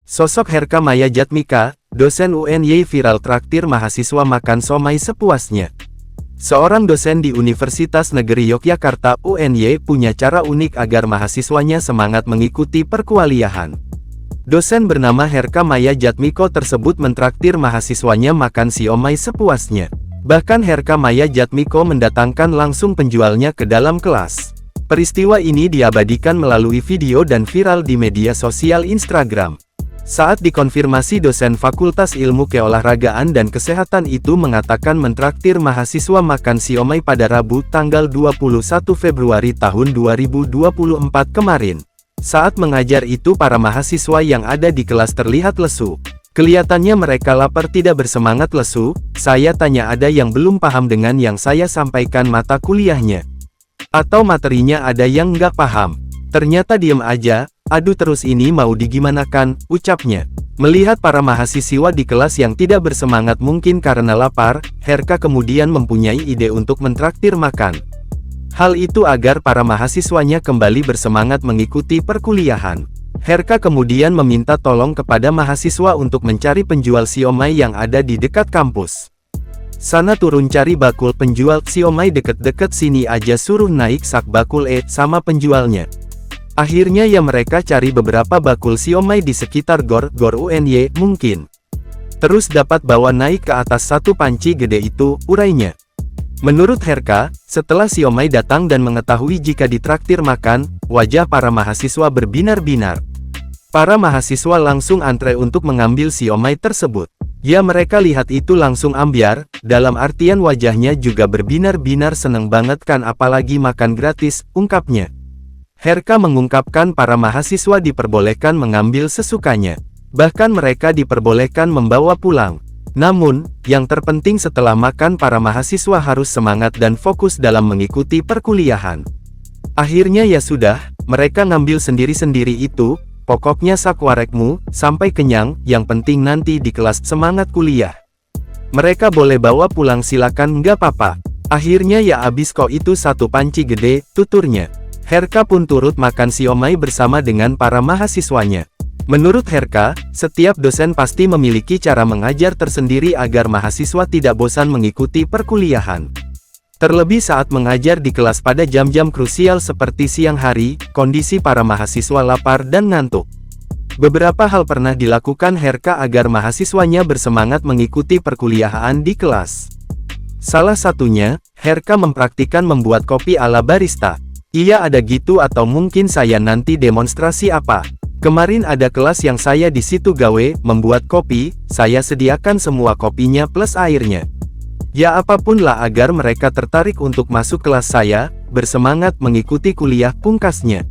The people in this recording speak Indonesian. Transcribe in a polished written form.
Sosok Herka Maya Jatmika, dosen UNY viral traktir mahasiswa makan somai sepuasnya. Seorang dosen di Universitas Negeri Yogyakarta UNY punya cara unik agar mahasiswanya semangat mengikuti perkuliahan. Dosen bernama Herka Maya Jatmiko tersebut mentraktir mahasiswanya makan siomay sepuasnya. Bahkan Herka Maya Jatmiko mendatangkan langsung penjualnya ke dalam kelas. Peristiwa ini diabadikan melalui video dan viral di media sosial Instagram. Saat dikonfirmasi, dosen Fakultas Ilmu Keolahragaan dan Kesehatan itu mengatakan mentraktir mahasiswa makan siomay pada Rabu tanggal 21 Februari tahun 2024 kemarin. Saat mengajar itu para mahasiswa yang ada di kelas terlihat lesu. Kelihatannya mereka lapar, tidak bersemangat, lesu. Saya tanya, ada yang belum paham dengan yang saya sampaikan mata kuliahnya? Atau materinya ada yang nggak paham? Ternyata diem aja. Aduh, terus ini mau digimanakan, ucapnya. Melihat para mahasiswa di kelas yang tidak bersemangat mungkin karena lapar, Herka kemudian mempunyai ide untuk mentraktir makan. Hal itu agar para mahasiswanya kembali bersemangat mengikuti perkuliahan. Herka kemudian meminta tolong kepada mahasiswa untuk mencari penjual siomay yang ada di dekat kampus. Sana turun cari bakul penjual siomay deket-deket sini aja, suruh naik sak bakul sama penjualnya. Akhirnya ya mereka cari beberapa bakul siomay di sekitar gor UNY mungkin. Terus dapat bawa naik ke atas satu panci gede itu, urainya. Menurut Herka, setelah siomay datang dan mengetahui jika ditraktir makan, wajah para mahasiswa berbinar-binar. Para mahasiswa langsung antre untuk mengambil siomay tersebut. Ya, mereka lihat itu langsung ambyar, dalam artian wajahnya juga berbinar-binar seneng banget kan, apalagi makan gratis, ungkapnya. Herka mengungkapkan para mahasiswa diperbolehkan mengambil sesukanya. Bahkan mereka diperbolehkan membawa pulang. Namun, yang terpenting setelah makan para mahasiswa harus semangat dan fokus dalam mengikuti perkuliahan. Akhirnya ya sudah, mereka ngambil sendiri-sendiri itu, pokoknya sak warekmu, sampai kenyang, yang penting nanti di kelas semangat kuliah. Mereka boleh bawa pulang silakan, nggak apa-apa. Akhirnya ya abis kok itu satu panci gede, tuturnya. Herka pun turut makan siomay bersama dengan para mahasiswanya. Menurut Herka, setiap dosen pasti memiliki cara mengajar tersendiri agar mahasiswa tidak bosan mengikuti perkuliahan. Terlebih saat mengajar di kelas pada jam-jam krusial seperti siang hari, kondisi para mahasiswa lapar dan ngantuk. Beberapa hal pernah dilakukan Herka agar mahasiswanya bersemangat mengikuti perkuliahan di kelas. Salah satunya, Herka mempraktikkan membuat kopi ala barista. Iya, ada gitu, atau mungkin saya nanti demonstrasi apa. Kemarin ada kelas yang saya di situ gawe, membuat kopi, saya sediakan semua kopinya plus airnya. Ya apapun lah agar mereka tertarik untuk masuk kelas saya, bersemangat mengikuti kuliah, pungkasnya.